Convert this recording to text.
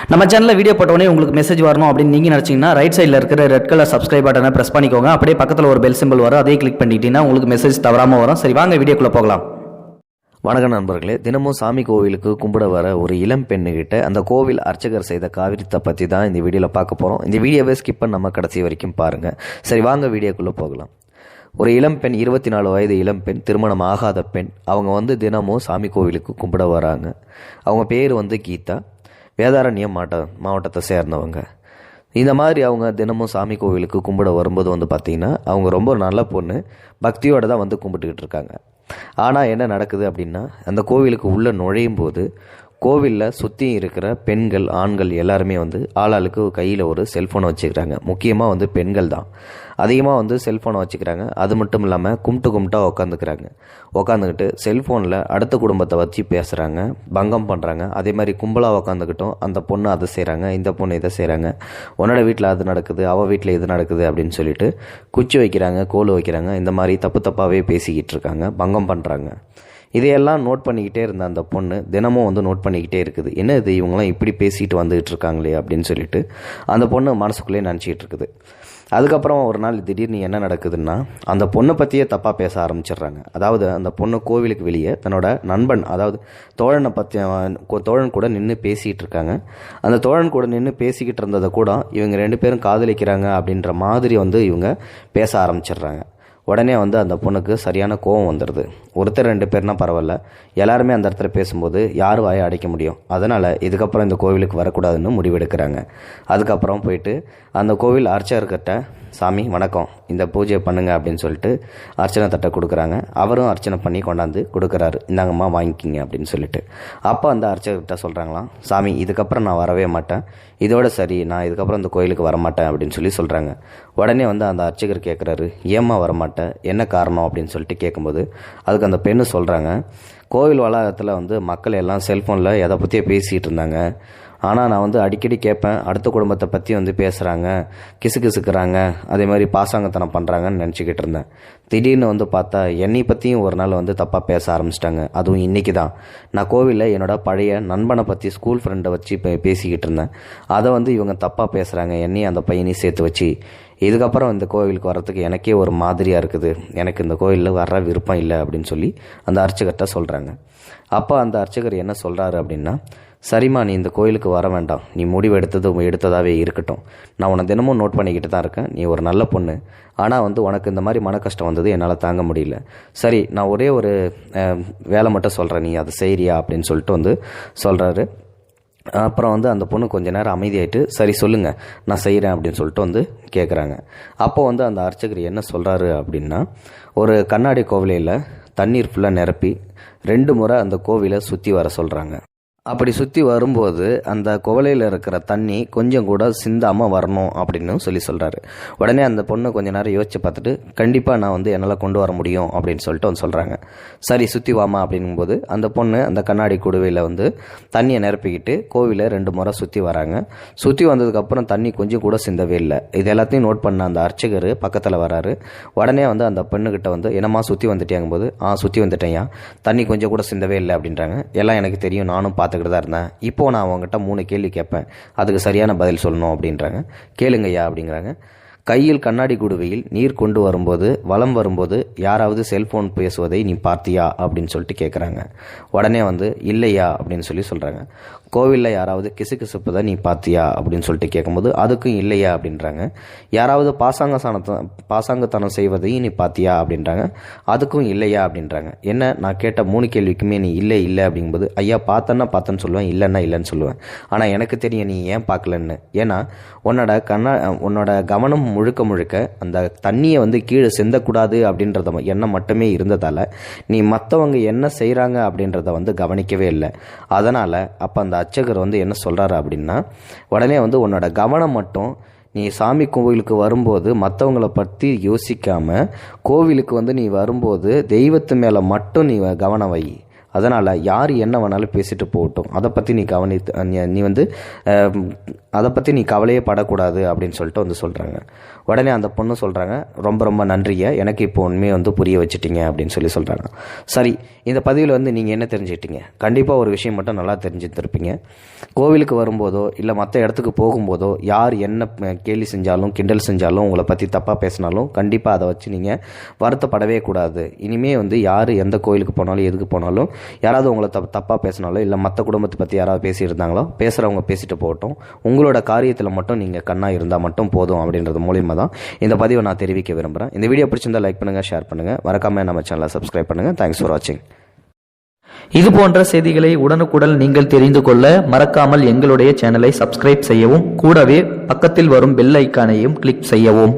நம்ம சேனலில் வீடியோ போட்டோடனே உங்களுக்கு மெசேஜ் வரணும் அப்படின்னு நீங்கள் நினச்சிங்கன்னா ரைட் சைடில் இருக்கிற ரெட் கலர் சப்ஸ்கிரைப் பட்டனை ப்ரெஸ் பண்ணிக்கோங்க. அப்படியே பக்கத்தில் ஒரு பெல் சிம்பிள் வரும், அதே கிளிக் பண்ணிட்டீங்கன்னா உங்களுக்கு மெசேஜ் தவறாமல் வரும். சரி, வாங்க வீடியோக்குள்ளே போகலாம். வணக்கம் நண்பர்களே. தினமும் சாமி கோவிலுக்கு கும்பிட வர ஒரு இளம் பெண்ணுகிட்ட அந்த கோவில் அர்ச்சகர் செய்த காவியத்தை பற்றி தான் இந்த வீடியோவில் பார்க்க போகிறோம். இந்த வீடியோவை ஸ்கிப் பண்ண நம்ம கடைசி வரைக்கும் பாருங்கள். சரி, வாங்க வீடியோக்குள்ளே போகலாம். ஒரு இளம்பெண், 24 வயது இளம்பெண், திருமணம் ஆகாத பெண். அவங்க தினமும் சாமி கோவிலுக்கு கும்பிட வராங்க. அவங்க பேர் கீதா. வேதாரண்யம் மாவட்டத்தை சேர்ந்தவங்க. இந்த மாதிரி அவங்க தினமும் சாமி கோவிலுக்கு கும்பிட வரும்போது பார்த்திங்கன்னா அவங்க ரொம்ப நல்ல பொண்ணு, பக்தியோடு தான் கும்பிட்டுக்கிட்டு இருக்காங்க. ஆனால் என்ன நடக்குது அப்படின்னா, அந்த கோவிலுக்கு உள்ளே நுழையும் போது கோவிலில் சுற்றி இருக்கிற பெண்கள், ஆண்கள் எல்லாருமே ஆளாளுக்கு கையில் ஒரு செல்ஃபோனை வச்சுக்கிறாங்க. முக்கியமாக பெண்கள் தான் அதிகமாக செல்ஃபோனை வச்சுக்கிறாங்க. அது மட்டும் இல்லாமல் கும்பிட்டா உட்காந்துக்கிட்டு செல்ஃபோனில் அடுத்த குடும்பத்தை வச்சு பேசுகிறாங்க, பங்கம் பண்ணுறாங்க. அதே மாதிரி கும்பலாக உட்காந்துக்கிட்டோம் அந்த பொண்ணு அதை செய்கிறாங்க, இந்த பொண்ணு இதை செய்கிறாங்க, உன்னோட வீட்டில் அது நடக்குது, அவள் வீட்டில் இது நடக்குது அப்படின்னு சொல்லிட்டு குச்சி வைக்கிறாங்க, கோல் வைக்கிறாங்க. இந்த மாதிரி தப்பாகவே பேசிக்கிட்டு இருக்காங்க, பங்கம் பண்ணுறாங்க. இதையெல்லாம் நோட் பண்ணிக்கிட்டே இருந்த அந்த பொண்ணு தினமும் நோட் பண்ணிக்கிட்டே இருக்குது. என்ன இது, இவங்களாம் இப்படி பேசிட்டு வந்துகிட்டு இருக்காங்களே அப்படின்னு சொல்லிட்டு அந்த பொண்ணு மனசுக்குள்ளே நினச்சிக்கிட்டு இருக்குது. அதுக்கப்புறம் ஒரு நாள் திடீர்னு என்ன நடக்குதுன்னா, அந்த பொண்ணை பற்றியே தப்பாக பேச ஆரம்பிச்சிடுறாங்க. அதாவது அந்த பொண்ணு கோவிலுக்கு வெளியே தன்னோட நண்பன், அதாவது தோழனை பற்றி, தோழன் கூட நின்று பேசிகிட்டு இருக்காங்க. அந்த தோழன் கூட நின்று பேசிக்கிட்டு இருந்ததை கூட இவங்க 2 பேரும் காதலிக்கிறாங்க அப்படின்ற மாதிரி இவங்க பேச ஆரம்பிச்சிடுறாங்க. உடனே அந்த பொண்ணுக்கு சரியான கோபம் வந்துடுது. ஒருத்தர் 2 பேர்னா பரவாயில்ல, எல்லாருமே அந்த இடத்துல பேசும்போது யார் வாயை அடைக்க முடியும்? அதனால் இதுக்கப்புறம் இந்த கோவிலுக்கு வரக்கூடாதுன்னு முடிவெடுக்கிறாங்க. அதுக்கப்புறம் போயிட்டு அந்த கோவில் அர்ச்சகர்கிட்ட, சாமி வணக்கம், இந்த பூஜை பண்ணுங்க அப்படின்னு சொல்லிட்டு அர்ச்சனை தட்டை கொடுக்குறாங்க. அவரும் அர்ச்சனை பண்ணி கொண்டாந்து கொடுக்குறாரு, இந்தாங்கம்மா வாங்கிக்கிங்க அப்படின்னு சொல்லிட்டு. அப்போ அந்த அர்ச்சகர்கிட்ட சொல்கிறாங்களாம், சாமி இதுக்கப்புறம் நான் வரவே மாட்டேன், இதோட சரி, நான் இதுக்கப்புறம் இந்த கோயிலுக்கு வரமாட்டேன் அப்படின்னு சொல்கிறாங்க. உடனே அந்த அர்ச்சகர் கேட்குறாரு, ஏம்மா வரமாட்டேன், என்ன காரணம் அப்படின்னு சொல்லிட்டு கேட்கும்போது அதுக்கு அந்த பெண்ணு சொல்கிறாங்க, கோவில் வளாகத்தில் மக்கள் எல்லாம் செல்ஃபோனில் எதை பற்றியே பேசிகிட்டு இருந்தாங்க. ஆனால் நான் அடிக்கடி கேட்பேன், அடுத்த குடும்பத்தை பற்றி பேசுகிறாங்க, கிசுக்கிறாங்க, அதே மாதிரி பாசாங்கத்தனம் பண்ணுறாங்கன்னு நினச்சிக்கிட்டு இருந்தேன். திடீர்னு பார்த்தா என்னை பற்றியும் ஒரு நாள் தப்பாக பேச ஆரம்பிச்சிட்டாங்க. அதுவும் இன்றைக்கி தான். நான் கோவிலில் என்னோடய பழைய நண்பனை பற்றி, ஸ்கூல் ஃப்ரெண்டை வச்சு பேசிக்கிட்டு இருந்தேன். அதை இவங்க தப்பாக பேசுகிறாங்க, என்னையும் அந்த பையனையும் சேர்த்து வச்சு. இதுக்கப்புறம் இந்த கோவிலுக்கு வர்றதுக்கு எனக்கே ஒரு மாதிரியாக இருக்குது, எனக்கு இந்த கோவிலில் வர்ற விருப்பம் இல்லை அப்படின்னு சொல்லி அந்த அர்ச்சகர்கிட்ட சொல்கிறாங்க. அப்போ அந்த அர்ச்சகர் என்ன சொல்கிறாரு அப்படின்னா, சரிம்மா, நீ இந்த கோயிலுக்கு வர வேண்டாம், நீ முடிவு எடுத்ததாகவே இருக்கட்டும். நான் உன்னை தினமும் நோட் பண்ணிக்கிட்டு தான் இருக்கேன், நீ ஒரு நல்ல பொண்ணு. ஆனால் உனக்கு இந்த மாதிரி மன கஷ்டம் வந்தது என்னால் தாங்க முடியல. சரி, நான் ஒரே ஒரு வேலை மட்டும் சொல்கிறேன், நீ அதை செய்கிறியா அப்படின்னு சொல்லிட்டு சொல்கிறாரு. அப்புறம் அந்த பொண்ணு கொஞ்ச நேரம் அமைதியாயிட்டு, சரி சொல்லுங்கள், நான் செய்கிறேன் அப்படின்னு சொல்லிட்டு கேட்குறாங்க. அப்போ அந்த அர்ச்சகர் என்ன சொல்கிறாரு அப்படின்னா, ஒரு கண்ணாடி கோவிலையில் தண்ணீர் ஃபுல்லாக நிரப்பி 2 முறை அந்த கோவிலை சுற்றி வர சொல்கிறாங்க. அப்படி சுற்றி வரும்போது அந்த குவளையில் இருக்கிற தண்ணி கொஞ்சம் கூட சிந்தாமல் வரணும் அப்படின்னு சொல்கிறாரு. உடனே அந்த பொண்ணு கொஞ்சம் நேரம் யோசித்து பார்த்துட்டு, கண்டிப்பாக நான் என்னால் கொண்டு வர முடியும் அப்படின்னு சொல்லிட்டு சொல்கிறாங்க. சரி, சுற்றி வாமா அப்படிங்கும்போது அந்த பொண்ணு அந்த கண்ணாடி குடுவையில் தண்ணியை நிரப்பிக்கிட்டு கோவிலை 2 முறை சுற்றி வராங்க. சுற்றி வந்ததுக்கப்புறம் தண்ணி கொஞ்சம் கூட சிந்தவே இல்லை. இது எல்லாத்தையும் நோட் பண்ண அந்த அர்ச்சகர் பக்கத்தில் வராரு. உடனே அந்த பெண்ணுக்கிட்ட என்னம்மா சுற்றி வந்துட்டேங்கும் போது, சுற்றி வந்துட்டேயா, தண்ணி கொஞ்சம் கூட சிந்தவே இல்லை அப்படின்றாங்க. எல்லாம் எனக்கு தெரியும், நானும் பார்த்துக்கிட்டு தான் இருந்தேன். இப்போ நான் அவங்ககிட்ட 3 கேள்வி கேட்பேன், அதுக்கு சரியான பதில் சொல்லணும் அப்படின்றாங்க. கேளுங்கய்யா அப்படிங்கிறாங்க. கையில் கண்ணாடி குடுவையில் நீர் கொண்டு வரும்போது, வலம் வரும்போது யாராவது செல்போன் பேசுவதை நீ பார்த்தியா அப்படின்னு சொல்லிட்டு கேட்குறாங்க. உடனே இல்லையா அப்படின்னு சொல்கிறாங்க. கோவிலில் யாராவது கிசுகிசுப்பதை நீ பார்த்தியா அப்படின்னு சொல்லிட்டு கேட்கும்போது அதுக்கும் இல்லையா அப்படின்றாங்க. யாராவது பாசாங்கத்தனம் செய்வதையும் நீ பார்த்தியா அப்படின்றாங்க. அதுக்கும் இல்லையா அப்படின்றாங்க. என்ன, நான் கேட்ட 3 கேள்விக்குமே நீ இல்லை அப்படிங்கும்போது, ஐயா பார்த்தேன்னு சொல்லுவேன், இல்லைன்னா இல்லைன்னு சொல்லுவேன். ஆனால் எனக்கு தெரியும் நீ ஏன் பார்க்கலன்னு. ஏன்னா உன்னோட கவனம் முழுக்க அந்த தண்ணியை கீழே சிந்தக்கூடாது அப்படின்றத எண்ணம் மட்டுமே இருந்ததால் நீ மற்றவங்க என்ன செய்கிறாங்க அப்படின்றத கவனிக்கவே இல்லை. அதனால் அப்போ அந்த அர்ச்சகர் என்ன சொல்கிறாரு அப்படின்னா, உடனே உன்னோட கவனம் மட்டும் நீ சாமி கோவிலுக்கு வரும்போது மற்றவங்களை பற்றி யோசிக்காமல் கோவிலுக்கு நீ வரும்போது தெய்வத்து மேலே மட்டும் நீ கவனம் வை. அதனால் யார் என்ன வேணாலும் பேசிட்டு போகட்டும், அதை பற்றி நீ அதை பற்றி நீ கவலையே படக்கூடாது அப்படின்னு சொல்லிட்டு வந்து சொல்கிறாங்க. உடனே அந்த பொண்ணு சொல்கிறாங்க, ரொம்ப ரொம்ப நன்றிங்க, எனக்கு இப்போ உண்மையை வந்து புரிய வச்சுட்டீங்க அப்படின்னு சொல்கிறாங்க. சரி, இந்த பதிவில் வந்து நீங்கள் என்ன தெரிஞ்சுக்கிட்டீங்க? கண்டிப்பாக ஒரு விஷயம் மட்டும் நல்லா தெரிஞ்சுருப்பீங்க. கோவிலுக்கு வரும்போதோ இல்லை மற்ற இடத்துக்கு போகும்போதோ யார் என்ன கேலி செஞ்சாலும் கிண்டல் செஞ்சாலும் உங்களை பற்றி தப்பாக பேசினாலும் கண்டிப்பாக அதை வச்சு நீங்கள் வருத்தப்படவே கூடாது. இனிமேல் வந்து யார் எந்த கோவிலுக்கு போனாலும் எதுக்கு போனாலும் யாராவது உங்களை தப்பாக பேசினாலோ இல்லை மற்ற குடும்பத்தை பற்றி யாராவது பேசியிருந்தாங்களோ பேசுகிறவங்க பேசிட்டு போகட்டும், உங்களோட காரியத்தில் மட்டும் நீங்கள் கண்ணாக இருந்தால் மட்டும் போதும் அப்படின்றது மூலியமாக தான் இந்த பதிவை நான் தெரிவிக்க விரும்புகிறேன். இந்த வீடியோ பிடிச்சிருந்தால் லைக் பண்ணுங்கள், ஷேர் பண்ணுங்கள், மறக்காமல் நம்ம சேனலை சப்ஸ்கிரைப் பண்ணுங்கள். தேங்க்ஸ் ஃபார் வாட்சிங். இது போன்ற செய்திகளை உடனுக்குடன் நீங்கள் தெரிந்து கொள்ள மறக்காமல் எங்களுடைய சேனலை சப்ஸ்கிரைப் செய்யவும், கூடவே பக்கத்தில் வரும் பெல் ஐக்கானையும் கிளிக் செய்யவும்.